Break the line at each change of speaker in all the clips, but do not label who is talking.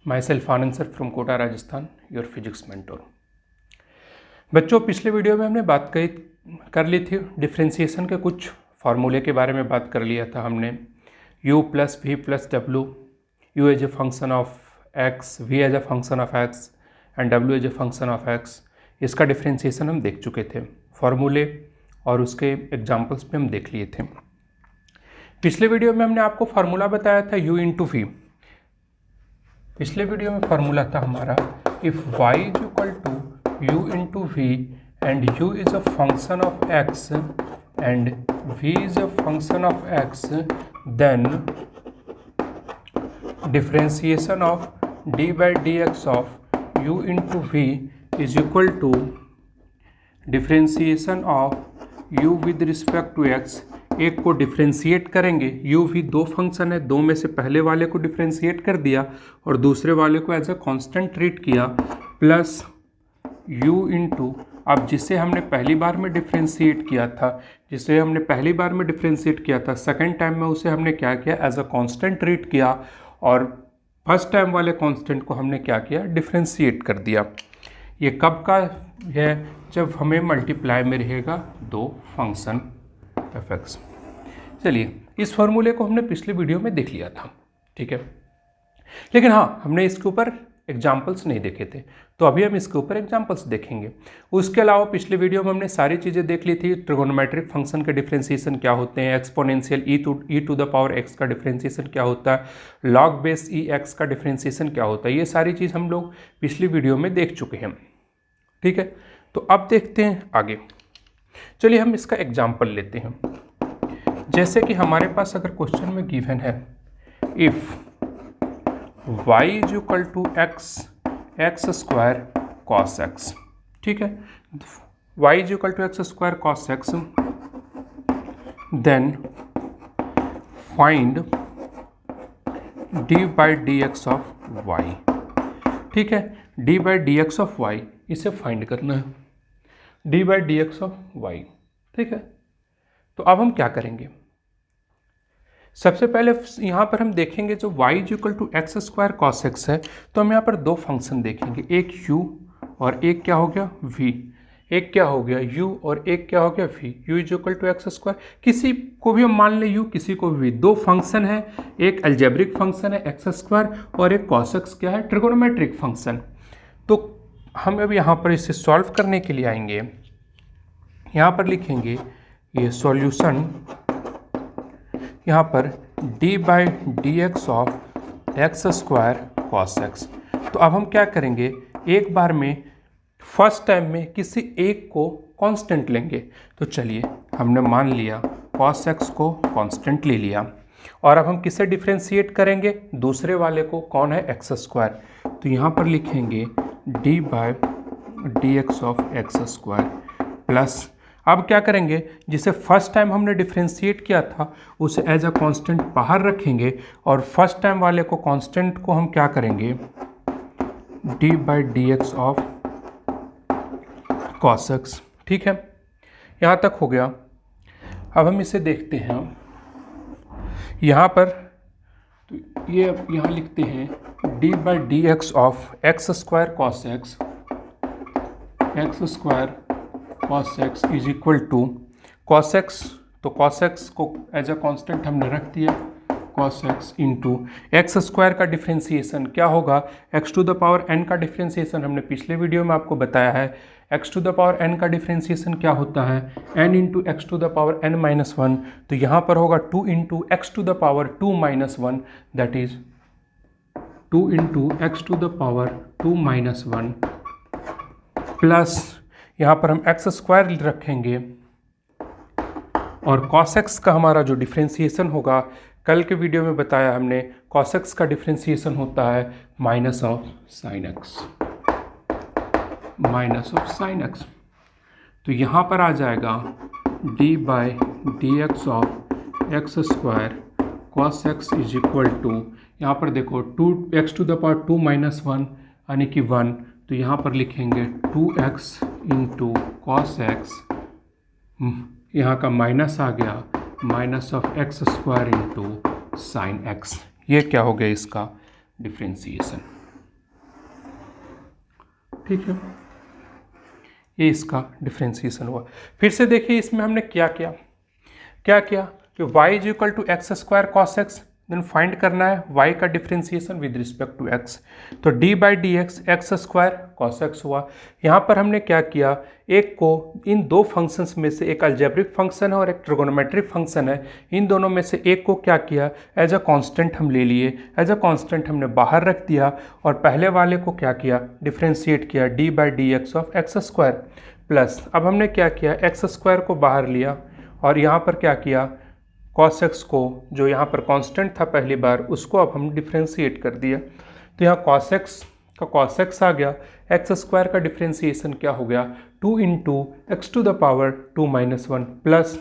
My self Anand sir from Kota Rajasthan, your physics mentor. बच्चों, पिछले video में हमने बात कर ली थी डिफ्रेंसिएशन के कुछ फार्मूले के बारे में बात कर लिया था हमने। u plus V plus W, U as a function of X, V as a function of X and W as a function of X. इसका डिफ्रेंसिएशन हम देख चुके थे, फार्मूले और उसके एग्जाम्पल्स पे हम देख लिए थे। पिछले वीडियो में हमने आपको फार्मूला बताया था u इंटू वी। पिछले वीडियो में फार्मूला था हमारा if y is equal to u into v and u is a function of x and v is a function of x, then differentiation of d by d x of u into v is equal to differentiation of u with respect to x। एक को differentiate करेंगे, u v दो function है, दो में से पहले वाले को डिफ्रेंशिएट कर दिया और दूसरे वाले को एज ए कांस्टेंट ट्रीट किया, प्लस u इंटू अब जिसे हमने पहली बार में डिफ्रेंशिएट किया था, सेकेंड टाइम में उसे हमने क्या किया, एज अ कांस्टेंट ट्रीट किया और फर्स्ट टाइम वाले कांस्टेंट को हमने क्या किया, डिफ्रेंशिएट कर दिया। ये कब का है, जब हमें मल्टीप्लाई में रहेगा दो फंक्शन एफ एक्स। चलिए, इस फॉर्मूले को हमने पिछले वीडियो में देख लिया था, ठीक है, लेकिन हाँ, हमने इसके ऊपर एग्जाम्पल्स नहीं देखे थे, तो अभी हम इसके ऊपर एग्जाम्पल्स देखेंगे। उसके अलावा पिछले वीडियो में हमने सारी चीज़ें देख ली थी। ट्रिगोनोमेट्रिक फंक्शन के डिफ्रेंशिएशन क्या होते हैं, exponential e to the power x का डिफ्रेंशिएशन क्या होता है, लॉग बेस ई एक्स का डिफ्रेंशिएशन क्या होता है, ये सारी चीज़ हम लोग पिछली वीडियो में देख चुके हैं, ठीक है। तो अब देखते हैं आगे। चलिए हम इसका एग्जाम्पल लेते हैं। जैसे कि हमारे पास अगर क्वेश्चन में गिवन है if y is equal to x square cos x, ठीक है, y is equal to x square cos x, then find d by d x of y, ठीक है, d by d x of y इसे find करना है, d by d x of y, ठीक है। तो अब हम क्या करेंगे, सबसे पहले यहाँ पर हम देखेंगे जो y is equal to x square cos x है, तो हम यहाँ पर दो फंक्शन देखेंगे, एक u और एक क्या हो गया v, एक क्या हो गया u और एक क्या हो गया v। u is equal to x square, किसी को भी हम मान लें u, किसी को भी, दो फंक्शन है, एक अलजेब्रिक फंक्शन है एक्स स्क्वायर और एक कॉस एक्स क्या है, ट्रिगोनोमेट्रिक फंक्शन। तो हम अब यहाँ पर इसे सॉल्व करने के लिए आएंगे, यहाँ पर लिखेंगे ये सॉल्यूशन, यहाँ पर d by d x of x square cos x. तो अब हम क्या करेंगे, एक बार में फर्स्ट टाइम में किसी एक को कांस्टेंट लेंगे। तो चलिए, हमने मान लिया कॉस एक्स को कांस्टेंट ले लिया और अब हम किसे डिफ्रेंशिएट करेंगे, दूसरे वाले को, कौन है, एक्स स्क्वायर। तो यहाँ पर लिखेंगे d by d x of x square plus, अब क्या करेंगे, जिसे फर्स्ट टाइम हमने डिफ्रेंशिएट किया था उसे एज अ कांस्टेंट बाहर रखेंगे और फर्स्ट टाइम वाले को, कांस्टेंट को हम क्या करेंगे, d by d x of cos x, ठीक है। यहाँ तक हो गया। अब हम इसे देखते हैं यहाँ पर, तो ये यहाँ लिखते हैं d by d x of x square cos x, x square cos x is equal to cos x, तो कॉस एक्स को एज अ कांस्टेंट हमने रख दिया, cos x into x square का डिफ्रेंशिएशन क्या होगा, x to the power n का differentiation हमने पिछले वीडियो में आपको बताया है। X to the power n का डिफ्रेंशिएशन क्या होता है, n into x to the power n minus one. तो यहाँ पर होगा 2 into x to the power 2 minus one, that is 2 into x to the power 2 minus one, plus यहाँ पर हम एक्स स्क्वायर रखेंगे और कॉस एक्स का हमारा जो डिफ्रेंशिएशन होगा, कल के वीडियो में बताया हमने, कॉस एक्स का डिफ्रेंशिएशन होता है minus of sine x, minus of sine x. तो यहाँ पर आ जाएगा d by d x of x square cos x is equal to, यहाँ पर देखो 2x to the power 2 minus one यानी कि 1, तो यहाँ पर लिखेंगे 2x इंटू कॉस एक्स, यहाँ का माइनस आ गया, minus of x square into sine x. ये क्या हो गया इसका डिफ्रेंशिएशन। ठीक है, ये इसका डिफ्रेंसिएशन हुआ। फिर से देखिए इसमें हमने क्या किया कि y is equal to x square cos x, then find करना है y का differentiation with respect to x। तो d by d x square cos x हुआ। यहाँ पर हमने क्या किया, एक को इन दो फंक्शंस में से, एक अलजेब्रिक फंक्शन है और एक ट्रिगोनोमेट्रिक फंक्शन है, इन दोनों में से एक को क्या किया, एज अ कांस्टेंट हम ले लिए, एज अ कांस्टेंट हमने बाहर रख दिया और पहले वाले को क्या किया, डिफ्रेंशिएट किया d by d x of x square plus, अब हमने क्या किया, एक्स स्क्वायर को बाहर लिया और यहाँ पर क्या किया, cos x को जो यहाँ पर कांस्टेंट था पहली बार, उसको अब हम डिफ्रेंशिएट कर दिया। तो यहाँ cos x का cos x आ गया, एक्स स्क्वायर का डिफ्रेंशिएशन क्या हो गया, 2 into x to the power 2 minus 1 plus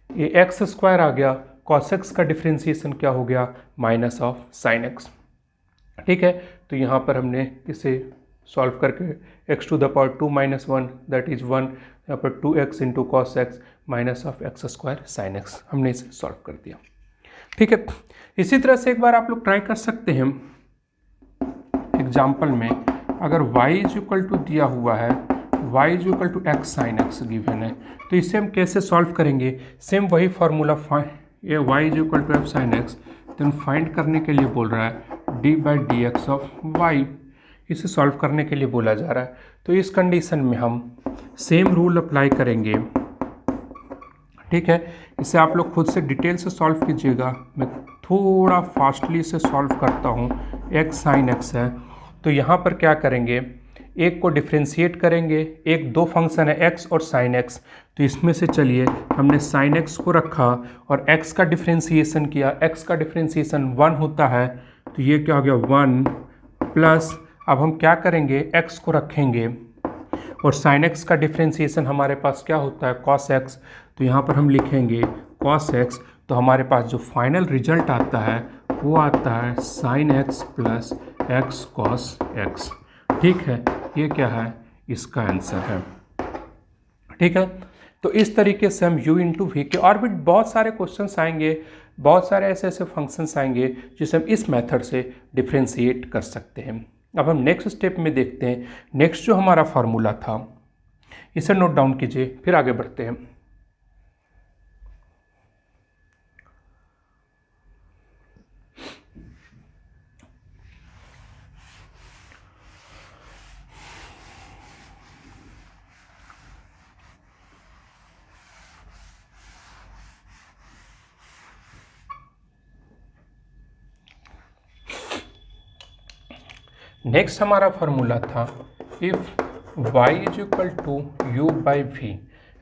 ये एक्स स्क्वायर आ गया, cos x का डिफ्रेंशिएशन क्या हो गया, माइनस ऑफ साइन x। ठीक है, तो यहाँ पर हमने इसे सॉल्व करके x to the power 2 minus 1 that is 1, यहाँ पर 2x into cos x minus of x square sine x, हमने इसे सॉल्व कर दिया। ठीक है, इसी तरह से एक बार आप लोग ट्राई कर सकते हैं एग्जाम्पल में, अगर y इज इक्वल टू दिया हुआ है, y is equal to x sine x given है, तो इसे हम कैसे सॉल्व करेंगे, सेम वही फार्मूला, ये y is equal to f sine x, then find करने के लिए बोल रहा है d by d x of y, इसे सॉल्व करने के लिए बोला जा रहा है। तो इस कंडीशन में हम सेम रूल अप्लाई करेंगे। ठीक है, इसे आप लोग खुद से डिटेल से सॉल्व कीजिएगा, मैं थोड़ा फास्टली से सॉल्व करता हूँ। एक्स साइन एक्स है, तो यहाँ पर क्या करेंगे, एक को डिफ्रेंशिएट करेंगे, एक दो फंक्शन है एक्स और साइन एक्स, तो इसमें से चलिए हमने साइन एक्स को रखा और एक्स का डिफ्रेंशिएशन किया, एक्स का डिफ्रेंशिएशन 1 होता है, तो ये क्या हो गया 1 प्लस, अब हम क्या करेंगे, x को रखेंगे और sin x का डिफ्रेंशिएशन हमारे पास क्या होता है, cos x, तो यहाँ पर हम लिखेंगे cos x, तो हमारे पास जो फाइनल रिजल्ट आता है वो आता है sin x plus x cos x। ठीक है, ये क्या है, इसका आंसर है। ठीक है, तो इस तरीके से हम u इंटू वी के और भी बहुत सारे क्वेश्चंस आएंगे, बहुत सारे ऐसे ऐसे फंक्शंस आएंगे जिसे हम इस मेथड से डिफ्रेंशिएट कर सकते हैं। अब हम नेक्स्ट स्टेप में देखते हैं, नेक्स्ट जो हमारा फार्मूला था, इसे नोट डाउन कीजिए, फिर आगे बढ़ते हैं। नेक्स्ट हमारा फार्मूला था, if y is equal to u by v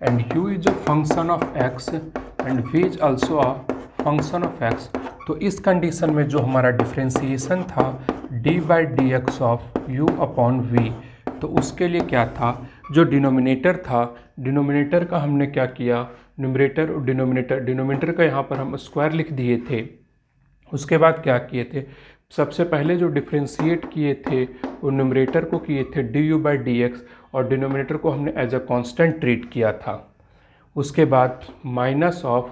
and u is a function of x and v is also a function of x, तो इस कंडीशन में जो हमारा डिफ्रेंशिएशन था d by d x of u upon v, तो उसके लिए क्या था, जो डिनोमिनेटर था, डिनोमिनेटर का हमने क्या किया, न्यूमरेटर और डिनोमिनेटर का यहाँ पर हम स्क्वायर लिख दिए थे। उसके बाद क्या किए थे, सबसे पहले जो डिफ्रेंशिएट किए थे वो न्यूमरेटर को किए थे D you by d x और डिनोमिनेटर को हमने एज अ कांस्टेंट ट्रीट किया था। उसके बाद माइनस ऑफ,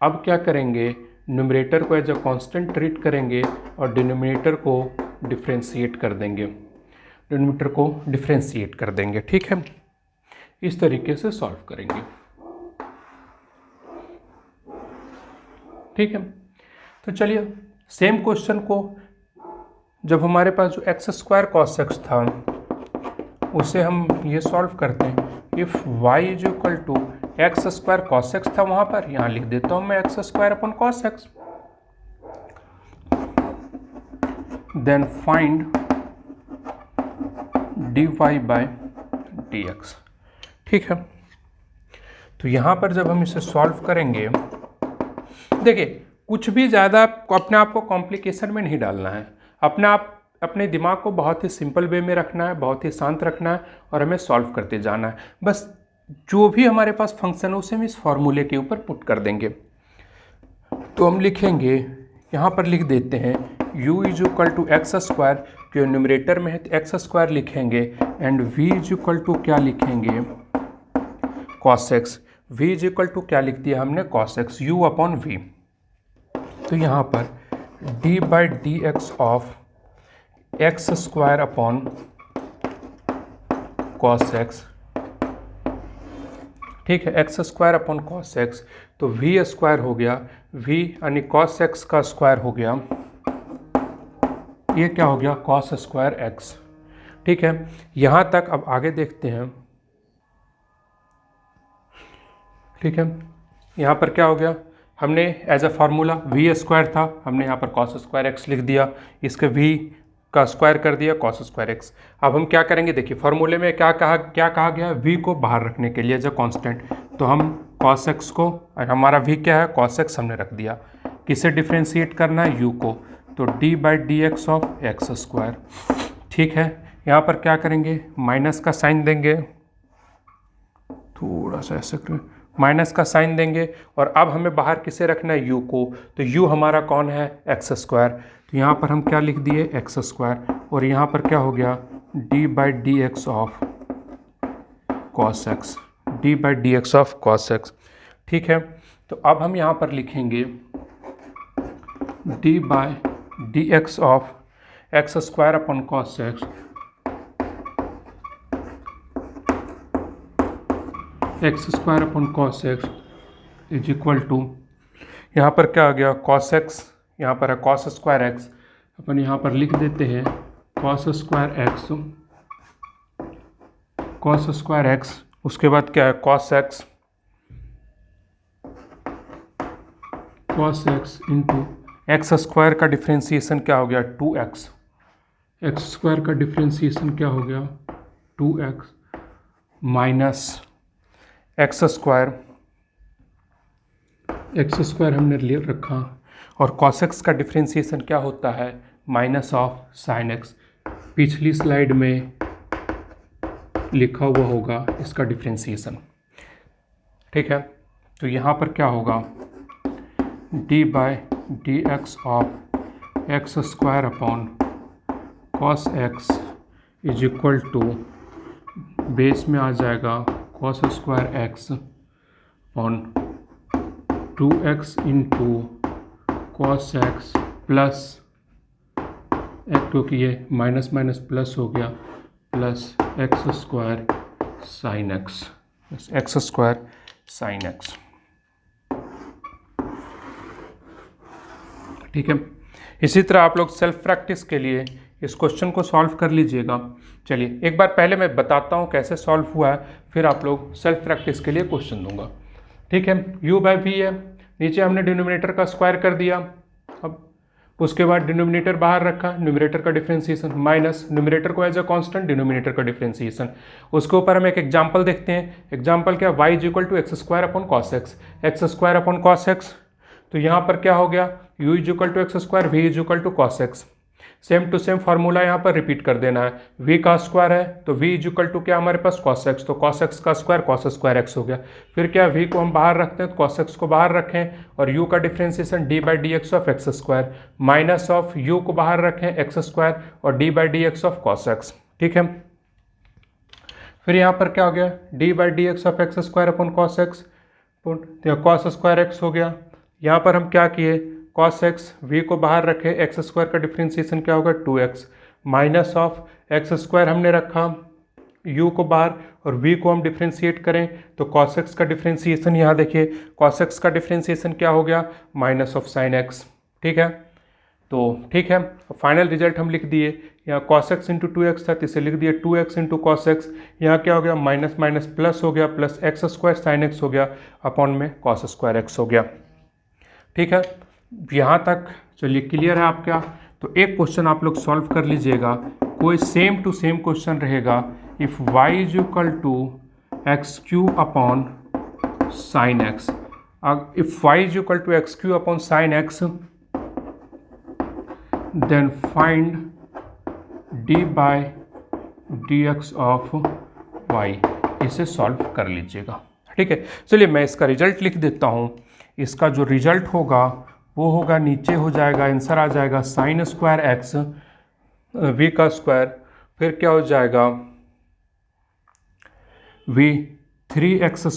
अब क्या करेंगे, न्यूमरेटर को एज अ कांस्टेंट ट्रीट करेंगे और डिनोमिनेटर को डिफ्रेंशिएट कर देंगे, डिनोमिनेटर को डिफ्रेंशिएट कर देंगे। ठीक है, इस तरीके से सॉल्व करेंगे। ठीक है, तो चलिए सेम क्वेश्चन को, जब हमारे पास जो एक्स स्क्वायर कॉस एक्स था उसे हम ये सॉल्व करते हैं। If y is equal to x square cos x था वहाँ पर, यहाँ लिख देता हूँ मैं x square upon cos x, then find d y by d x. ठीक है, तो यहाँ पर जब हम इसे सॉल्व करेंगे, देखिए कुछ भी ज़्यादा अपने आप को कॉम्प्लिकेशन में नहीं डालना है, अपने दिमाग को बहुत ही सिंपल वे में रखना है, बहुत ही शांत रखना है और हमें सॉल्व करते जाना है। बस जो भी हमारे पास फंक्शन है उसे हम इस फॉर्मूले के ऊपर पुट कर देंगे। तो हम लिखेंगे, यहाँ पर लिख देते हैं u is equal to x square, क्यों न्यूमरेटर में है तो एक्स स्क्वायर लिखेंगे, and v is equal to क्या लिखेंगे, cos x, v is equal to क्या लिख दिया हमने, cos x, u upon v। तो यहाँ पर d by d x of x square upon cos x, ठीक है, x square upon cos x, तो वी स्क्वायर हो गया, वी यानी कॉस एक्स का स्क्वायर हो गया, ये क्या हो गया, कॉस स्क्वायर एक्स। ठीक है, यहाँ तक अब आगे देखते हैं। ठीक है, यहाँ पर क्या हो गया, हमने as a formula v square था, हमने यहाँ पर कॉस स्क्वायर एक्स लिख दिया, इसके वी का स्क्वायर कर दिया कॉस स्क्वायर एक्स। अब हम क्या करेंगे, देखिए फार्मूले में क्या कहा गया, वी को बाहर रखने के लिए एज अ कॉन्स्टेंट, तो हम कॉस एक्स को, हमारा वी क्या है, कॉस एक्स हमने रख दिया, किसे डिफ्रेंशिएट करना है, यू को, तो D by d x of x square. ठीक है, यहाँ पर क्या करेंगे, माइनस का साइन देंगे, थोड़ा सा ऐसे माइनस का साइन देंगे, और अब हमें बाहर किसे रखना है, यू को, तो यू हमारा कौन है, एक्स स्क्वायर, तो यहाँ पर हम क्या लिख दिए, एक्स स्क्वायर, और यहाँ पर क्या हो गया, d by d x of cos x, d by d x of cos x. ठीक है, तो अब हम यहाँ पर लिखेंगे d by d x of x square upon cos x, x square upon cos x is equal to, यहाँ पर क्या आ गया, कॉस एक्स, यहाँ पर है कॉस स्क्वायर एक्स, अपन यहाँ पर लिख देते हैं cos square x, cos square x, उसके बाद क्या है, cos x, cos x into x square का डिफ्रेंसिएशन क्या हो गया, 2x, एक्स स्क्वायर का डिफ्रेंसिएशन क्या हो गया, 2x minus x square, x square हमने ले रखा, और कॉस एक्स का डिफ्रेंसिएशन क्या होता है, माइनस ऑफ साइन एक्स, पिछली स्लाइड में लिखा हुआ होगा इसका डिफ्रेंसिएशन। ठीक है, तो यहाँ पर क्या होगा, d by d x of x square upon cos x is equal to, base में आ जाएगा cos square x on 2x into cos x plus, क्योंकि ये माइनस माइनस प्लस हो गया, plus x square sine x, x square sine x. ठीक है, इसी तरह आप लोग सेल्फ प्रैक्टिस के लिए इस क्वेश्चन को सॉल्व कर लीजिएगा। चलिए एक बार पहले मैं बताता हूँ कैसे सॉल्व हुआ है, फिर आप लोग सेल्फ प्रैक्टिस के लिए क्वेश्चन दूंगा। ठीक है, u बाई वी है, नीचे हमने डिनोमिनेटर का स्क्वायर कर दिया, अब उसके बाद डिनोमिनेटर बाहर रखा, न्यूमरेटर का डिफरेंशिएशन माइनस न्यूमरेटर को एज अ कांस्टेंट, डिनोमिनेटर का डिफरेंशिएशन। उसके ऊपर हम एक एग्जांपल देखते हैं, एग्जांपल क्या, y is equal to x square upon cos x, x square upon cos x, तो यहाँ पर क्या हो गया, u is equal to x square, v is equal to cos x, same to same formula यहाँ पर repeat कर देना है, v का स्क्वायर है तो v इज इक्वल टू क्या हमारे पास, कॉस एक्स, तो कॉस एक्स का स्क्वायर कॉस स्क्वायर एक्स हो गया, फिर क्या v को हम बाहर रखते हैं तो कॉस एक्स को बाहर रखें, और u का differentiation d by d x of x square, minus of u को बाहर रखें एक्स स्क्वायर और d by d x of cos x. ठीक है, फिर यहाँ पर क्या हो गया, d by d x of x square upon cos x, तो कॉस स्क्वायर एक्स हो गया। यहाँ पर हम क्या किए, कॉस एक्स, वी को बाहर रखे, एक्स स्क्वायर का डिफरेंशिएशन क्या होगा 2x, minus of x square हमने रखा, u को बाहर, और v को हम डिफरेंशिएट करें तो कॉस एक्स का डिफरेंशिएशन, यहाँ देखिए कॉस एक्स का डिफरेंशिएशन क्या हो गया, माइनस ऑफ साइन एक्स। ठीक है, तो ठीक है, फाइनल रिजल्ट हम लिख दिए, यहाँ कॉस एक्स इंटू 2x था तो इसे लिख दिए 2x इंटू कॉस एक्स, यहाँ क्या हो गया, माइनस माइनस प्लस हो गया, plus x square sine x हो गया, अपॉन में कॉस स्क्वायर एक्स हो गया। ठीक है, यहाँ तक चलिए क्लियर है आपका। तो एक क्वेश्चन आप लोग सॉल्व कर लीजिएगा, कोई सेम टू सेम क्वेश्चन रहेगा, if y is equal to x cube upon sine x, if y is equal to x cube upon sine x, then find d by d x of y, इसे solve कर लीजिएगा। ठीक है, चलिए मैं इसका result लिख देता हूँ, इसका जो रिजल्ट होगा वो होगा, नीचे हो जाएगा, आंसर आ जाएगा साइन स्क्वायर एक्स, वी का स्क्वायर, फिर क्या हो जाएगा, V 3x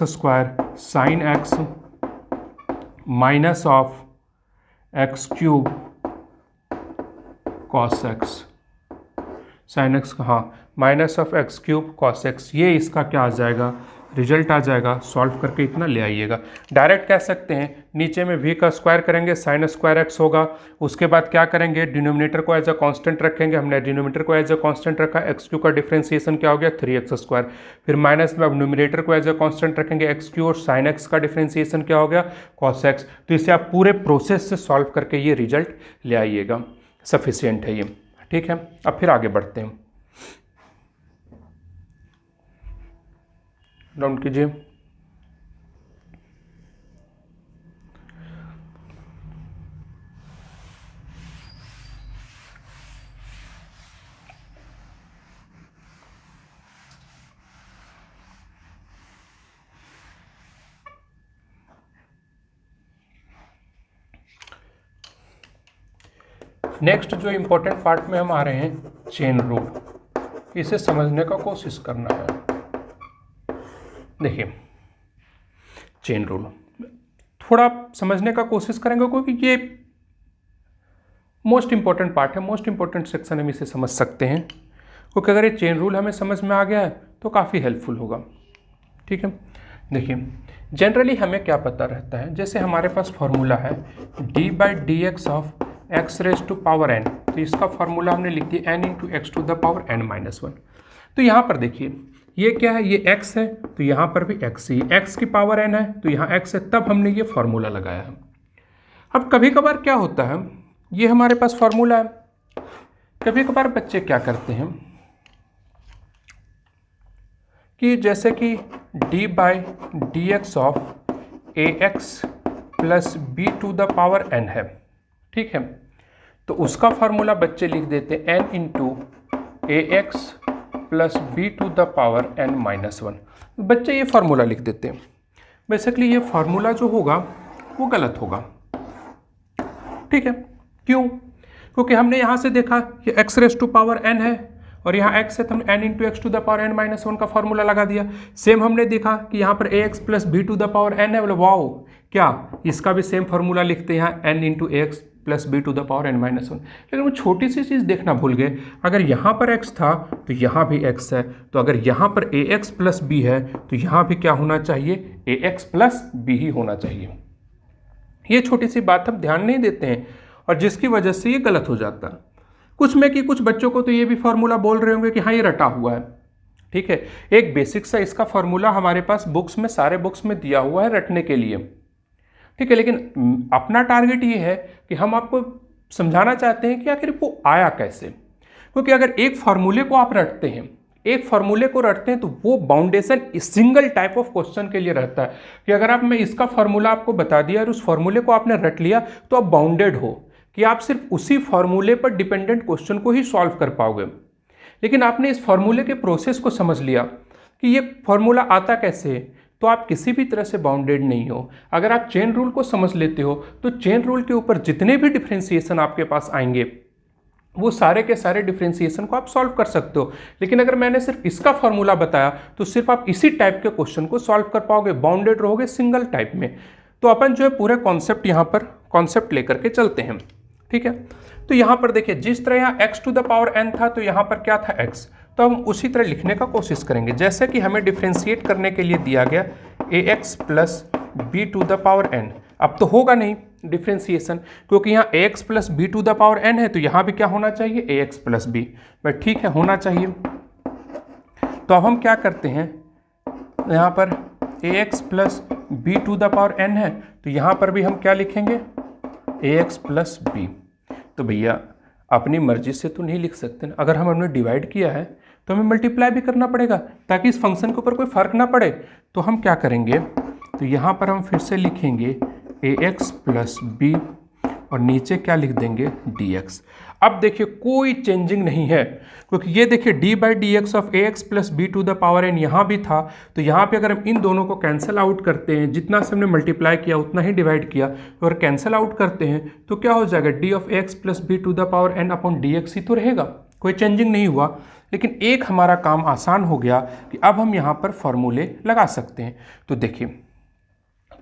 square sine x minus of x cube cos x, sine x, हाँ minus of x cube cos x, ये इसका क्या आ जाएगा, रिजल्ट आ जाएगा। सॉल्व करके इतना ले आइएगा। डायरेक्ट कह सकते हैं नीचे में v का स्क्वायर करेंगे, साइन स्क्वायर एक्स होगा। उसके बाद क्या करेंगे, डिनोमिनेटर को एज अ कांस्टेंट रखेंगे, हमने डिनोमिनेटर को एज अ कांस्टेंट रखा, एक्स क्यू का डिफरेंशिएशन क्या हो गया 3x स्क्वायर। फिर माइनस में अब न्यूमिनेटर को एज अ कांस्टेंट रखेंगे, एक्स क्यू और साइन एक्स का डिफरेंशिएशन क्या हो गया कॉस एक्स। तो इसे आप पूरे प्रोसेस से सॉल्व करके ये रिजल्ट ले आइएगा, सफिशियंट है ये। ठीक है, अब फिर आगे बढ़ते हैं। राउंड कीजिए। नेक्स्ट जो इंपॉर्टेंट पार्ट में हम आ रहे हैं, चेन रूल, इसे समझने का कोशिश करना है। देखिए चेन रूल थोड़ा समझने का कोशिश करेंगे क्योंकि ये मोस्ट इंपॉर्टेंट पार्ट है, मोस्ट इंपॉर्टेंट सेक्शन हम इसे समझ सकते हैं, क्योंकि अगर ये चेन रूल हमें समझ में आ गया है तो काफ़ी हेल्पफुल होगा। ठीक है, देखिए जनरली हमें क्या पता रहता है, जैसे हमारे पास फॉर्मूला है d by d x of x raise to power n, तो इसका फॉर्मूला हमने लिख दिया n into x to the power n minus one. तो यहाँ पर देखिए ये क्या है, ये x है, तो यहाँ पर भी x ही, x की पावर n है तो यहाँ x है, तब हमने ये फॉर्मूला लगाया है। अब कभी कभार क्या होता है, ये हमारे पास फॉर्मूला है, कभी कभार बच्चे क्या करते हैं कि जैसे कि d by d x of a x plus b to the power n है। ठीक है, तो उसका फॉर्मूला बच्चे लिख देते हैं n into a x plus b to the power n minus one. बच्चे ये फार्मूला लिख देते हैं। बेसिकली ये फार्मूला जो होगा वो गलत होगा। ठीक है, क्यों? क्योंकि हमने यहाँ से देखा ये x raise to power n है और यहाँ x है तो हमने n into x to the power n minus one का फॉर्मूला लगा दिया। सेम हमने देखा कि यहाँ पर a x plus b to the power n है, बोले वाओ क्या, इसका भी सेम फार्मूला लिखते हैं यहाँ n into x plus b to the power n minus one. लेकिन वो छोटी सी चीज़ देखना भूल गए, अगर यहाँ पर x था तो यहाँ भी x है, तो अगर यहाँ पर ए एक्स प्लस बी है तो यहाँ भी क्या होना चाहिए, ए एक्स प्लस बी ही होना चाहिए। ये छोटी सी बात हम ध्यान नहीं देते हैं और जिसकी वजह से ये गलत हो जाता है। कुछ में कि कुछ बच्चों को तो ये भी फॉर्मूला बोल रहे होंगे कि हाँ ये रटा हुआ है। ठीक है, एक बेसिक सा इसका फॉर्मूला हमारे पास बुक्स में, सारे बुक्स में दिया हुआ है रटने के लिए। ठीक है, लेकिन अपना टारगेट ये है कि हम आपको समझाना चाहते हैं कि आखिर वो आया कैसे। क्योंकि अगर एक फार्मूले को आप रटते हैं, एक फार्मूले को रटते हैं तो वो बाउंडेशन सिंगल टाइप ऑफ क्वेश्चन के लिए रहता है कि अगर आप, मैं इसका फार्मूला आपको बता दिया और उस फार्मूले को आपने रट लिया तो आप बाउंडेड हो कि आप सिर्फ उसी फार्मूले पर डिपेंडेंट क्वेश्चन को ही सॉल्व कर पाओगे। लेकिन आपने इस फार्मूले के प्रोसेस को समझ लिया कि ये फार्मूला आता कैसे है, तो आप किसी भी तरह से बाउंडेड नहीं हो। अगर आप चेन रूल को समझ लेते हो तो चेन रूल के ऊपर जितने भी डिफरेंशिएशन आपके पास आएंगे वो सारे के सारे डिफरेंशिएशन को आप सॉल्व कर सकते हो। लेकिन अगर मैंने सिर्फ इसका फॉर्मूला बताया तो सिर्फ आप इसी टाइप के क्वेश्चन को सॉल्व कर पाओगे, बाउंडेड रहोगे सिंगल टाइप में। तो अपन जो है पूरे कॉन्सेप्ट यहाँ पर कॉन्सेप्ट लेकर के चलते हैं। ठीक है, तो यहाँ पर देखिए जिस तरह यहाँ x to the power n था तो यहाँ पर क्या था x, तो हम उसी तरह लिखने का कोशिश करेंगे। जैसे कि हमें डिफ्रेंशिएट करने के लिए दिया गया a x plus b to the power n, अब तो होगा नहीं डिफ्रेंशिएशन क्योंकि यहाँ a x plus b to the power n है, तो यहाँ भी क्या होना चाहिए, a x plus b. But ठीक है, होना चाहिए। तो अब हम क्या करते हैं, यहाँ पर a x plus b to the power n है तो यहाँ पर भी हम क्या लिखेंगे, ए एक्स प्लस बी। तो भैया अपनी मर्जी से तो नहीं लिख सकते ना, अगर हमने डिवाइड किया है तो हमें मल्टीप्लाई भी करना पड़ेगा ताकि इस फंक्शन के ऊपर कोई फर्क ना पड़े। तो हम क्या करेंगे, तो यहाँ पर हम फिर से लिखेंगे ए एक्स प्लस बी और नीचे क्या लिख देंगे, डी एक्स। अब देखिए कोई चेंजिंग नहीं है क्योंकि ये देखिए d by d x of a x plus b to the power n यहाँ भी था, तो यहाँ पे अगर हम इन दोनों को कैंसिल आउट करते हैं, जितना से हमने मल्टीप्लाई किया उतना ही डिवाइड किया, और कैंसिल आउट करते हैं तो क्या हो जाएगा, d of a x plus b to the power n upon d x ही तो रहेगा, कोई चेंजिंग नहीं हुआ। लेकिन एक हमारा काम आसान हो गया कि अब हम यहाँ पर फॉर्मूले लगा सकते हैं। तो देखिए,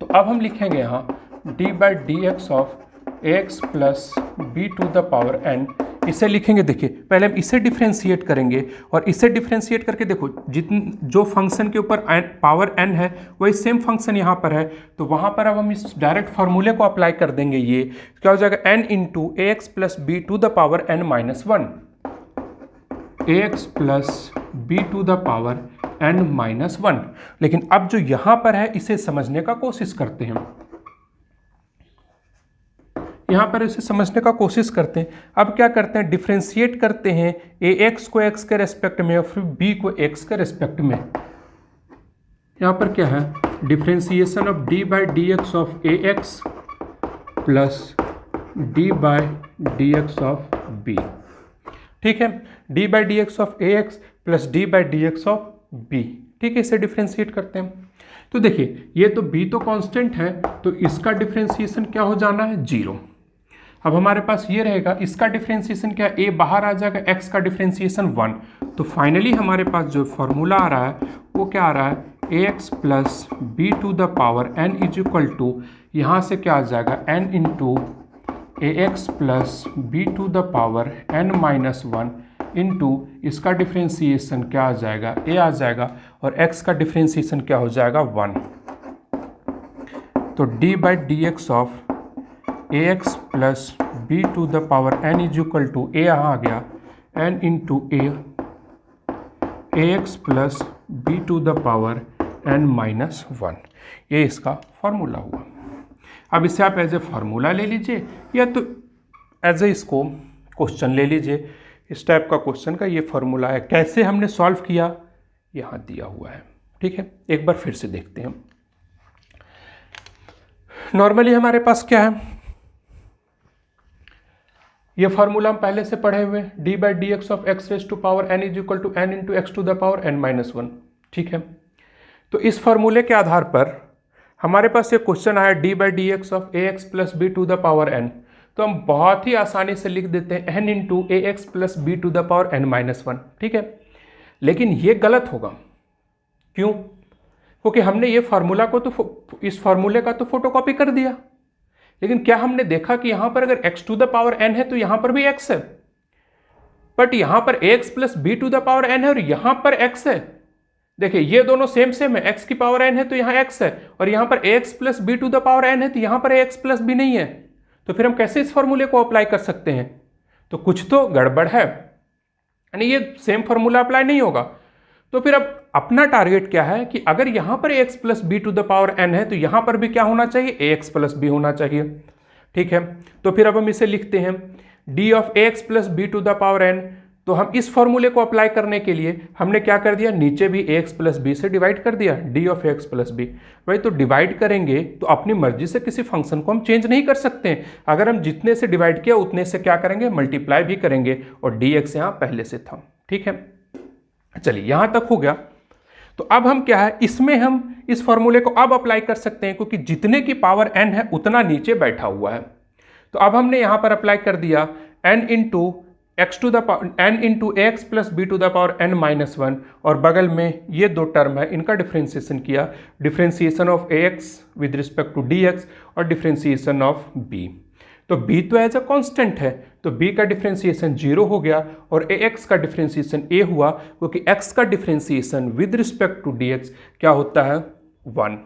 तो अब हम लिखेंगे यहाँ d by d x of a x plus b to the power n इसे लिखेंगे, देखिए पहले हम इसे डिफ्रेंशिएट करेंगे और इसे डिफ्रेंशिएट करके देखो जो फंक्शन के ऊपर पावर n है वही सेम फंक्शन यहाँ पर है, तो वहाँ पर अब हम इस डायरेक्ट फार्मूले को अप्लाई कर देंगे। ये क्या हो जाएगा, n into a x plus b to the power n minus one, a x plus b to the power n minus one. लेकिन अब जो यहाँ पर है इसे समझने का कोशिश करते हैं, यहाँ पर इसे समझने का कोशिश करते हैं। अब क्या करते हैं, डिफ्रेंशिएट करते हैं ए एक्स को एक्स के रेस्पेक्ट में और फिर बी को एक्स के रेस्पेक्ट में। यहाँ पर क्या है, differentiation of d by d x of a x plus d by d x of b. ठीक है, d by d x of a x plus d by d x of b. ठीक है, इसे डिफ्रेंशिएट करते हैं। तो देखिए ये तो b तो कांस्टेंट है, तो इसका डिफ्रेंशिएशन क्या हो जाना है, 0। अब हमारे पास ये रहेगा, इसका डिफ्रेंशिएशन क्या, a बाहर आ जाएगा, x का डिफ्रेंशिएशन 1। तो फाइनली हमारे पास जो फॉर्मूला आ रहा है वो क्या आ रहा है, ax plus b to the power n is equal to, यहाँ से क्या आ जाएगा, n into a x plus b to the power n minus one into इसका डिफ्रेंशिएशन क्या आ जाएगा, a आ जाएगा और x का डिफ्रेंशिएशन क्या हो जाएगा, 1। तो d by d x of a x plus b to the power n is equal to, a यहाँ आ गया n into a x plus b to the power n minus one. ये इसका फॉर्मूला हुआ। अब इसे आप एज ए फार्मूला ले लीजिए या तो एज ए इसको क्वेश्चन ले लीजिए। इस टाइप का क्वेश्चन का ये फार्मूला है। कैसे हमने सॉल्व किया यहाँ दिया हुआ है। ठीक है, एक बार फिर से देखते हैं। नॉर्मली हमारे पास क्या है, ये फार्मूला हम पहले से पढ़े हुए, d by d x of x raise to power n is equal to n into x to the power n minus one. ठीक है, तो इस फार्मूले के आधार पर हमारे पास ये क्वेश्चन आया d by d x of a x plus b to the power n, तो हम बहुत ही आसानी से लिख देते हैं n into a x plus b to the power n minus one. ठीक है, लेकिन ये गलत होगा। क्यों? क्योंकि हमने ये फार्मूला को तो इस फार्मूले का तो फोटोकॉपी कर दिया, लेकिन क्या हमने देखा कि यहां पर अगर x to the power n है तो यहां पर भी x है, बट यहां पर ax plus b to the power n है और यहां पर x है। देखिए ये दोनों सेम सेम है, x की पावर n है तो यहाँ x है और यहां पर ax plus b to the power n है तो यहां पर ax प्लस b नहीं है। तो फिर हम कैसे इस फॉर्मूले को अप्लाई कर सकते हैं? तो कुछ तो गड़बड़ है, यानी ये सेम फॉर्मूला अप्लाई नहीं होगा। तो फिर अब अपना टारगेट क्या है कि अगर यहां पर ax plus b to the power n है तो यहां पर भी क्या होना चाहिए, ax प्लस b होना चाहिए। ठीक है, तो फिर अब हम इसे लिखते हैं d of ax plus b to the power n। तो हम इस फॉर्मूले को अप्लाई करने के लिए हमने क्या कर दिया, नीचे भी ax प्लस बी से डिवाइड कर दिया, d of ax plus b. भाई तो डिवाइड करेंगे तो अपनी मर्जी से किसी फंक्शन को हम चेंज नहीं कर सकते हैं। अगर हम जितने से डिवाइड किया उतने से क्या करेंगे, मल्टीप्लाई भी करेंगे और dx यहाँ पहले से था। ठीक है, चलिए यहाँ तक हो गया। तो अब हम क्या है, इसमें हम इस फॉर्मूले को अब अप्लाई कर सकते हैं क्योंकि जितने की पावर n है उतना नीचे बैठा हुआ है। तो अब हमने यहाँ पर अप्लाई कर दिया n into x to the power n into x plus b to the power n minus one, और बगल में ये दो टर्म है इनका डिफ्रेंसिएशन किया, differentiation of ax with respect to dx और डिफ्रेंसिएशन ऑफ b। तो b तो एज अ कांस्टेंट है तो b का डिफ्रेंसिएशन 0 हो गया और ax का डिफ्रेंसिएशन a हुआ क्योंकि x का differentiation with respect to dx क्या होता है, 1।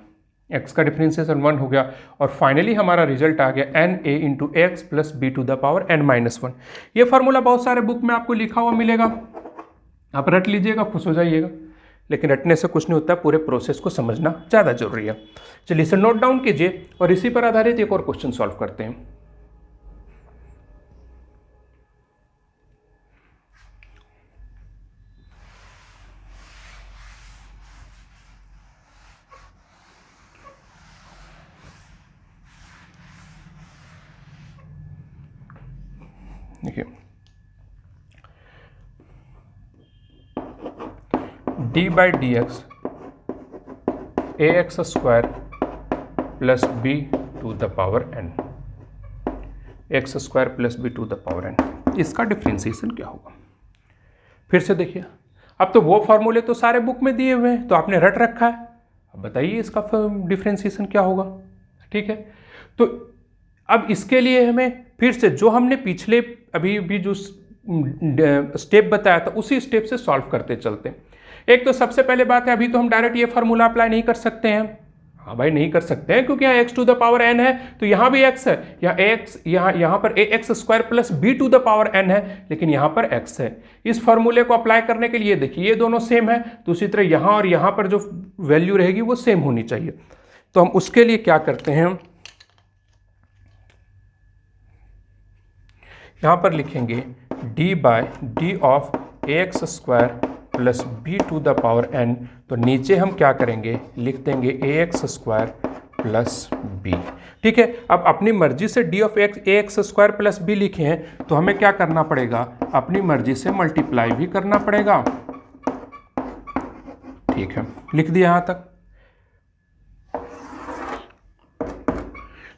x का डिफ्रेंसिएशन 1 हो गया और फाइनली हमारा रिजल्ट आ गया n a into x plus b to the power n minus one. ये फार्मूला बहुत सारे बुक में आपको लिखा हुआ मिलेगा, आप रट लीजिएगा, खुश हो जाइएगा, लेकिन रटने से कुछ नहीं होता, पूरे प्रोसेस को समझना ज़्यादा जरूरी है। चलिए इसे नोट डाउन कीजिए और इसी पर आधारित एक और क्वेश्चन सॉल्व करते हैं। देखिए d by d x a x square plus b to the power n, x square plus b to the power n, इसका डिफ्रेंसिएशन क्या होगा। फिर से देखिए, अब तो वो फॉर्मूले तो सारे बुक में दिए हुए हैं तो आपने रट रखा है, अब बताइए इसका डिफ्रेंसिएशन क्या होगा। ठीक है, तो अब इसके लिए हमें फिर से जो हमने पिछले अभी भी जो स्टेप बताया था उसी स्टेप से सॉल्व करते चलते हैं। एक तो सबसे पहले बात है, अभी तो हम डायरेक्ट ये फार्मूला अप्लाई नहीं कर सकते हैं। हाँ भाई नहीं कर सकते हैं, क्योंकि यहाँ x to the power n है तो यहाँ भी x है, यहाँ x यहाँ पर ax square plus b to the power n है, लेकिन यहाँ पर x है। इस फॉर्मूले को अप्लाई करने के लिए देखिए ये दोनों सेम है, दूसरी तरह यहाँ और यहाँ पर जो वैल्यू रहेगी वो सेम होनी चाहिए। तो हम उसके लिए क्या करते हैं, यहाँ पर लिखेंगे d by d of ax square plus b to the power n। तो नीचे हम क्या करेंगे, लिख देंगे ax स्क्वायर प्लस बी। ठीक है, अब अपनी मर्जी से d of ax square plus b लिखे हैं तो हमें क्या करना पड़ेगा, अपनी मर्जी से मल्टीप्लाई भी करना पड़ेगा। ठीक है, लिख दिया यहाँ तक।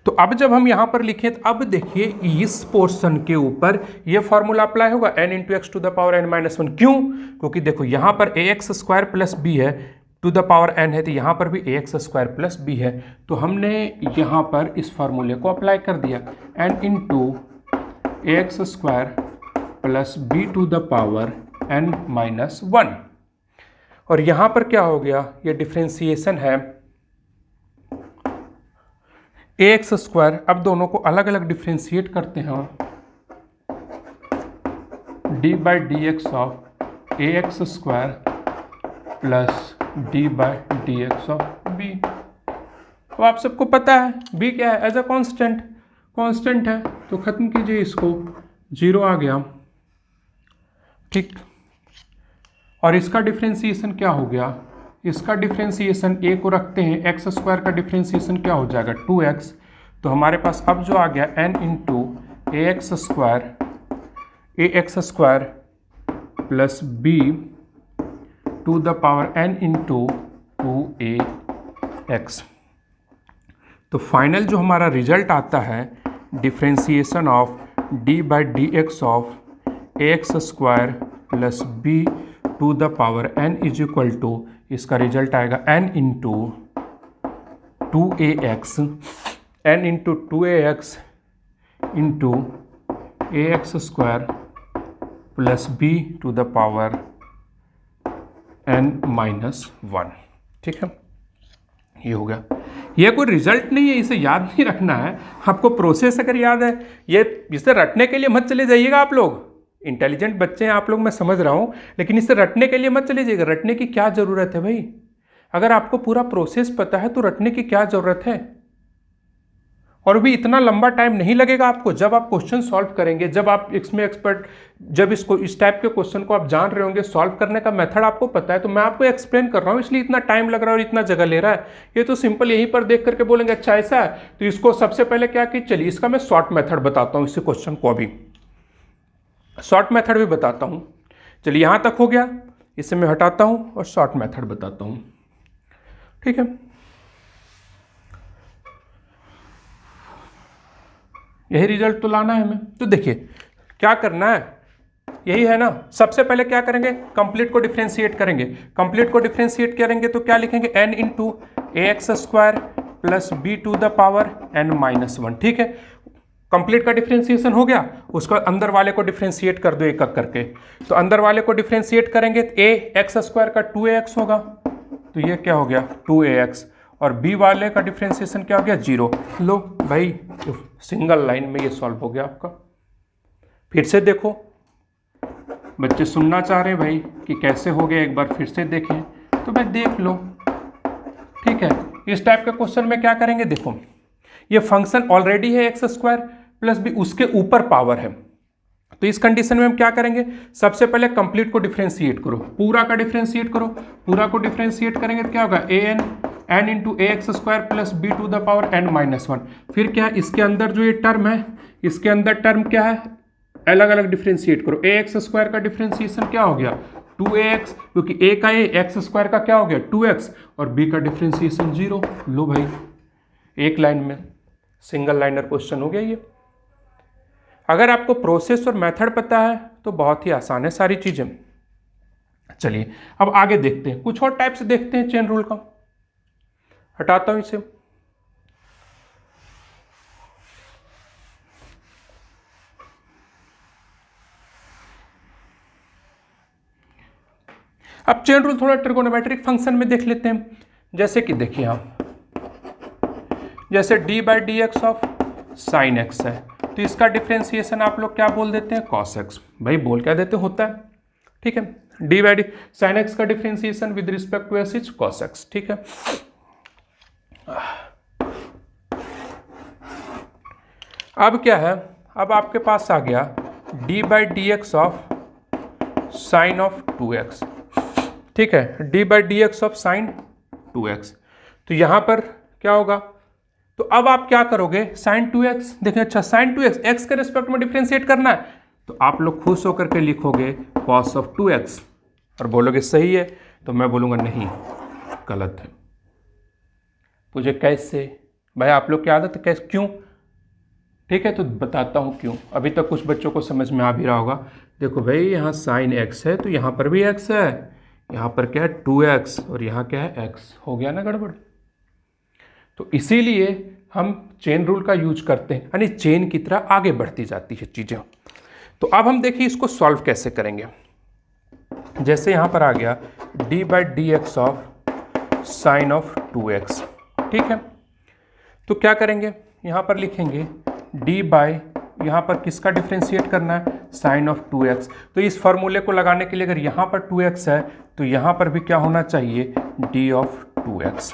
तो अब जब हम यहां पर लिखें तो अब देखिए इस पोर्शन के ऊपर ये फॉर्मूला अप्लाई होगा n into x to the power n minus one. क्यों, क्योंकि देखो यहां पर ax स्क्वायर प्लस बी है, टू द पावर n है, तो यहां पर भी ax स्क्वायर प्लस बी है। तो हमने यहां पर इस फॉर्मूले को अप्लाई कर दिया, n into x square plus b to the power n minus one. और यहां पर क्या हो गया, ये डिफ्रेंसिएशन है ax स्क्वायर। अब दोनों को अलग अलग डिफ्रेंशिएट करते हैं, d by d x of ax square plus d by d x of b। तो आप सबको पता है b क्या है, एज अ कांस्टेंट है, तो खत्म कीजिए इसको, 0 आ गया। ठीक, और इसका डिफ्रेंसिएशन क्या हो गया, इसका डिफ्रेंसिएशन a को रखते हैं, एक्स स्क्वायर का डिफ्रेंसिएशन क्या हो जाएगा 2x। तो हमारे पास अब जो आ गया n into ax square plus b to the power n into 2ax। तो फाइनल जो हमारा रिजल्ट आता है, differentiation of d by d x of ax square plus b to the power n is equal to, इसका result आएगा n into 2ax, n into 2ax into ax square plus b to the power n minus one. ठीक है, ये हो गया। ये कोई result नहीं है, इसे याद नहीं रखना है आपको, प्रोसेस अगर याद है, ये इसे रटने के लिए मत चले जाइएगा आप लोग। इंटेलिजेंट बच्चे हैं आप लोग, मैं समझ रहा हूँ, लेकिन इसे रटने के लिए मत चले जाइएगा। रटने की क्या ज़रूरत है भाई, अगर आपको पूरा प्रोसेस पता है तो रटने की क्या ज़रूरत है। और भी इतना लंबा टाइम नहीं लगेगा आपको, जब आप क्वेश्चन सॉल्व करेंगे, जब आप इसमें एक्सपर्ट, जब इसको इस टाइप के क्वेश्चन को आप जान रहे होंगे, सॉल्व करने का मेथड आपको पता है, तो मैं आपको एक्सप्लेन कर रहा हूँ, इसलिए इतना टाइम लग रहा है और इतना जगह ले रहा है। ये तो सिंपल यहीं पर देख करके बोलेंगे अच्छा ऐसा है, तो इसको सबसे पहले क्या कि चलिए इसका मैं शॉर्ट मेथड बताता हूँ, इसी क्वेश्चन को अभी शॉर्ट मेथड भी बताता हूँ। चलिए यहाँ तक हो गया, इसे मैं हटाता हूँ और शॉर्ट मेथड बताता हूँ। ठीक है, यही रिजल्ट तो लाना है हमें। तो देखिए क्या करना है, यही है ना। सबसे पहले क्या करेंगे, कंप्लीट को डिफ्रेंशिएट करेंगे। कंप्लीट को डिफ्रेंशिएट करेंगे तो क्या लिखेंगे, n into ax square plus b to the power n minus one. ठीक है, कंप्लीट का डिफ्रेंशिएशन हो गया, उसको अंदर वाले को डिफ्रेंशिएट कर दो एक एक करके। तो अंदर वाले को डिफ्रेंशिएट करेंगे तो ax स्क्वायर का 2ax होगा, तो ये क्या हो गया 2ax, और b वाले का डिफ्रेंशिएशन क्या हो गया 0। लो भाई, सिंगल लाइन में ये सॉल्व हो गया आपका। फिर से देखो, बच्चे सुनना चाह रहे हैं भाई कि कैसे हो गया, एक बार फिर से देखें तो भाई देख लो। ठीक है, इस टाइप के क्वेश्चन में क्या करेंगे, देखो ये फंक्शन ऑलरेडी है एक्स स्क्वायर प्लस बी, उसके ऊपर पावर है, तो इस कंडीशन में हम क्या करेंगे, सबसे पहले कंप्लीट को डिफ्रेंशिएट करो, पूरा का डिफ्रेंशिएट करो। पूरा को डिफ्रेंशिएट करेंगे तो क्या होगा n into a x square plus b to the power n minus one. फिर क्या है, इसके अंदर जो ये टर्म है, इसके अंदर टर्म क्या है, अलग अलग डिफ्रेंशिएट करो। ए एक्स स्क्वायर का डिफ्रेंशिएशन क्या हो गया 2ax, क्योंकि a का a, एक्स स्क्वायर का क्या हो गया 2x, और b का डिफ्रेंशिएशन 0। लो भाई, एक लाइन में सिंगल लाइनर क्वेश्चन हो गया ये। अगर आपको प्रोसेस और मेथड पता है तो बहुत ही आसान है सारी चीजें। चलिए अब आगे देखते हैं, कुछ और टाइप से देखते हैं चेन रूल का। हटाता हूं इसे। अब चेन रूल थोड़ा ट्रिगोनोमेट्रिक फंक्शन में देख लेते हैं। जैसे कि देखिए आप, जैसे D by d x of sine x है, तो इसका डिफ्रेंसिएशन आप लोग क्या बोल देते हैं, कॉस एक्स। भाई बोल क्या देते होता है, ठीक है। D by d sine x का differentiation with respect to s is cos x, ठीक है। अब क्या है, अब आपके पास आ गया d by d x of sine of 2x, ठीक है, d by d x of sign 2x। तो यहां पर क्या होगा, तो अब आप क्या करोगे, साइन 2x, देखिए अच्छा साइन 2x x के रिस्पेक्ट में डिफ्रेंशिएट करना है, तो आप लोग खुश होकर के लिखोगे कॉस ऑफ 2x और बोलोगे सही है, तो मैं बोलूँगा नहीं गलत है। पूछे कैसे, भाई आप लोग की आदत है कैसे, क्यों, ठीक है, तो बताता हूँ क्यों। अभी तक कुछ बच्चों को समझ में आ भी रहा होगा। देखो भाई यहाँ साइन x है, तो यहाँ पर भी x है, यहाँ पर क्या है 2x और यहाँ क्या है x, हो गया ना गड़बड़। तो इसीलिए हम चेन रूल का यूज करते हैं, यानी चेन की तरह आगे बढ़ती जाती है चीज़ें। तो अब हम देखिए इसको सॉल्व कैसे करेंगे। जैसे यहाँ पर आ गया d by d x of sine of 2x, ठीक है। तो क्या करेंगे, यहाँ पर लिखेंगे डी बाई, यहाँ पर किसका डिफ्रेंशिएट करना है, साइन ऑफ 2x। तो इस फॉर्मूले को लगाने के लिए अगर यहाँ पर 2x है तो यहाँ पर भी क्या होना चाहिए, d ऑफ 2x।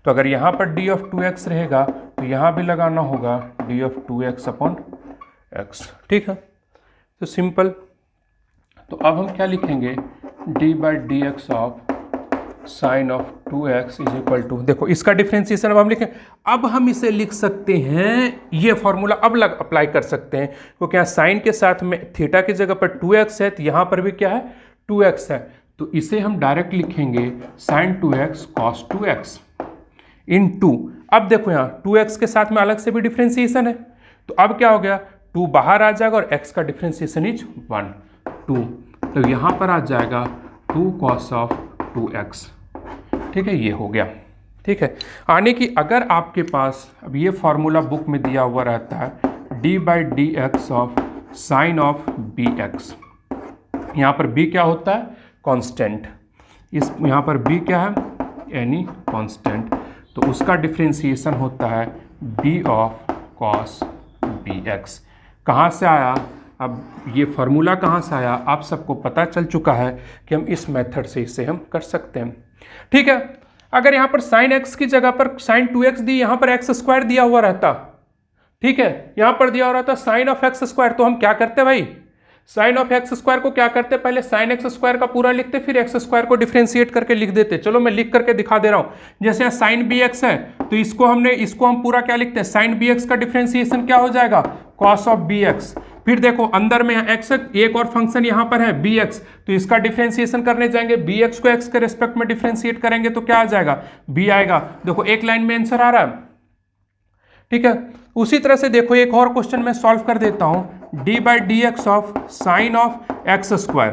तो अगर यहाँ पर d ऑफ 2x रहेगा तो यहाँ भी लगाना होगा d of 2x upon x, ठीक है। तो सिंपल, तो अब हम क्या लिखेंगे, d by d x of sine of 2x is equal to, देखो इसका डिफ्रेंसिएशन अब हम लिखें, अब हम इसे लिख सकते हैं, ये फॉर्मूला अब अप्लाई कर सकते हैं, क्योंकि यहाँ साइन के साथ में थीटा की जगह पर 2x है, तो यहाँ पर भी क्या है 2x है, तो इसे हम डायरेक्ट लिखेंगे साइन 2x कॉस 2x इन 2। अब देखो यहाँ 2x के साथ में अलग से भी डिफ्रेंसिएशन है, तो अब क्या हो गया, 2 बाहर आ जाएगा और x का डिफ्रेंसिएशन इज 1 2, तो यहाँ पर आ जाएगा 2 कॉस ऑफ 2x, ठीक है, ये हो गया, ठीक है। आने की अगर आपके पास अब ये फॉर्मूला बुक में दिया हुआ रहता है d by d x of sine of b x, यहाँ पर b क्या होता है, कांस्टेंट, इस यहाँ पर b क्या है, एनी कांस्टेंट, तो उसका डिफ्रेंसिएशन होता है b of cos b x. कहाँ से आया, अब ये फार्मूला कहाँ से आया, आप सबको पता चल चुका है कि हम इस मेथड से इसे हम कर सकते हैं, ठीक है। अगर यहाँ पर साइन x की जगह पर साइन 2x दी, यहाँ पर x स्क्वायर दिया हुआ रहता, ठीक है, यहाँ पर दिया हुआ रहता साइन ऑफ x स्क्वायर, तो हम क्या करते भाई, साइन ऑफ x स्क्वायर को क्या करते, पहले साइन x स्क्वायर का पूरा लिखते, फिर x स्क्वायर को डिफ्रेंशिएट करके लिख देते। चलो मैं लिख करके दिखा दे रहा हूँ। जैसे यहाँ साइन bx है, तो इसको हम पूरा क्या लिखते हैं, साइन bx का डिफ्रेंशिएशन क्या हो जाएगा, कॉस ऑफ bx। फिर देखो अंदर में x, एक और फंक्शन यहाँ पर है bx, तो इसका डिफ्रेंशिएशन करने जाएंगे, bx को x के रेस्पेक्ट में डिफ्रेंशिएट करेंगे तो क्या आ जाएगा, b आएगा। देखो एक लाइन में आंसर आ रहा है, ठीक है। उसी तरह से देखो एक और क्वेश्चन मैं सॉल्व कर देता हूं, D by d x of sine of x square,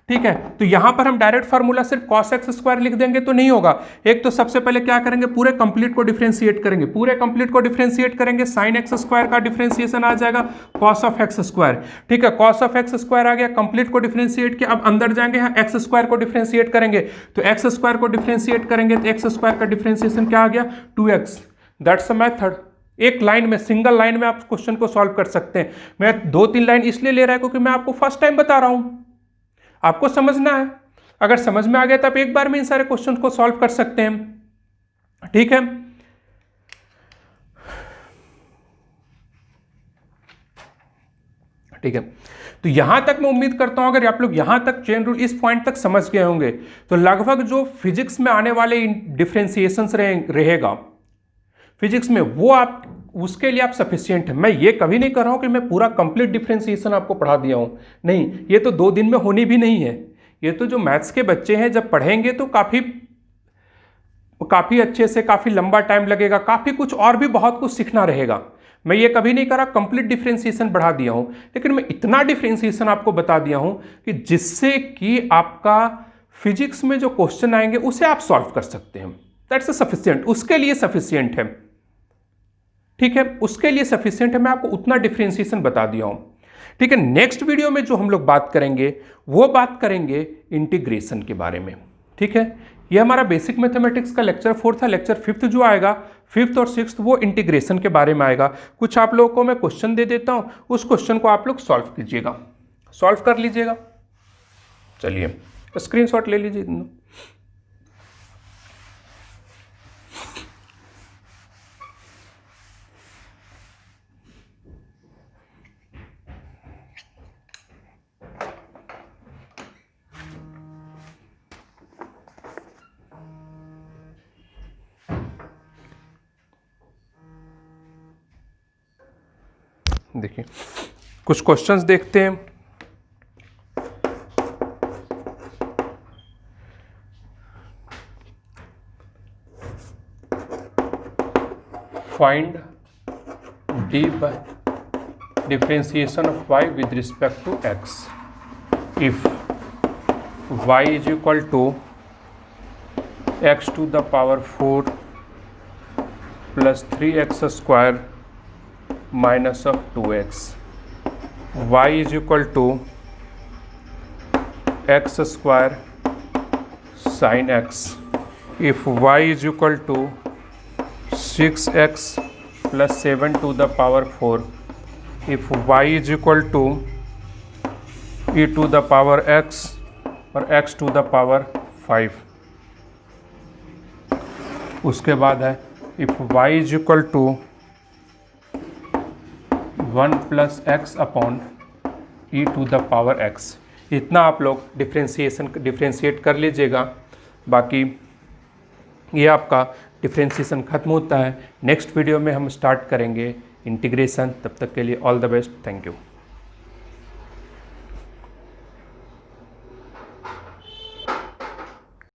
ठीक है। तो यहां पर हम डायरेक्ट फार्मूला सिर्फ कॉस एक्स स्क्वायर लिख देंगे तो नहीं होगा। एक तो सबसे पहले क्या करेंगे, पूरे कंप्लीट को डिफरेंशिएट करेंगे, पूरे कंप्लीट को डिफरेंशिएट करेंगे, साइन एक्स स्क्वायर का डिफरेंशिएशन आ जाएगा कॉस ऑफ एक्स स्क्वायर, ठीक है। कॉस ऑफ एक्स स्क्वायर आ गया, कंप्लीट को डिफरेंशिएट किया, अब अंदर जाएंगे, यहाँ एक्स स्क्वायर को डिफरेंशिएट करेंगे, तो एक्स स्क्वायर को डिफरेंशिएट करेंगे तो एक्स स्क्वायर का डिफरेंशिएशन क्या आ गया, 2x। That's a method. एक लाइन में, सिंगल लाइन में आप क्वेश्चन को सॉल्व कर सकते हैं। मैं 2-3 लाइन इसलिए ले रहा है क्योंकि मैं आपको फर्स्ट टाइम बता रहा हूं, आपको समझना है। अगर समझ में आ गया तो आप एक बार में इन सारे क्वेश्चन को सॉल्व कर सकते हैं, ठीक है। ठीक है, तो यहां तक मैं उम्मीद करता हूं अगर आप लोग यहां तक चेन रूल इस पॉइंट तक समझ गए होंगे तो लगभग जो फिजिक्स में आने वाले डिफरेंशिएशंस रहेगा फिजिक्स में, वो आप उसके लिए आप सफिशिएंट है। मैं ये कभी नहीं कर रहा हूं कि मैं पूरा कंप्लीट डिफरेंशिएशन आपको पढ़ा दिया हूं, नहीं, ये तो 2 दिन में होनी भी नहीं है। ये तो जो मैथ्स के बच्चे हैं जब पढ़ेंगे तो काफ़ी अच्छे से, काफ़ी लंबा टाइम लगेगा, काफ़ी कुछ और भी बहुत कुछ सीखना रहेगा। मैं ये कभी नहीं करा कंप्लीट डिफरेंशिएशन बढ़ा दिया हूं, लेकिन मैं इतना डिफरेंशिएशन आपको बता दिया हूं कि जिससे कि आपका फिजिक्स में जो क्वेश्चन आएंगे उसे आप सॉल्व कर सकते हैं। दैट्स सफिशिएंट, उसके लिए सफिशिएंट है, ठीक है, उसके लिए सफिशिएंट है। मैं आपको उतना डिफरेंशिएशन बता दिया हूं, ठीक है, नेक्स्ट वीडियो में जो हम लोग बात करेंगे वो बात करेंगे इंटीग्रेशन के बारे में। ठीक है, ये हमारा बेसिक मैथमेटिक्स का लेक्चर 4 था। लेक्चर 5th जो आएगा, 5th और 6th, वो इंटीग्रेशन के बारे में आएगा। कुछ आप लोगों को मैं क्वेश्चन दे देता हूँ, उस क्वेश्चन को आप लोग सॉल्व कीजिएगा, सॉल्व कर लीजिएगा। चलिए स्क्रीनशॉट ले लीजिए। देखिए कुछ क्वेश्चंस देखते हैं। Find d by differentiation of y with respect to x if y is equal to x to the power 4 plus 3x square minus of 2x, y is equal to x square sin x if y is equal to 6x plus 7 to the power 4 if y is equal to e to the power x और x to the power 5। उसके बाद है if y is equal to 1 plus x upon e to the power x। इतना आप लोग differentiate कर लीजिएगा। बाकी ये आपका डिफ्रेंशिएशन खत्म होता है। नेक्स्ट वीडियो में हम स्टार्ट करेंगे इंटीग्रेशन। तब तक के लिए all the best, thank you.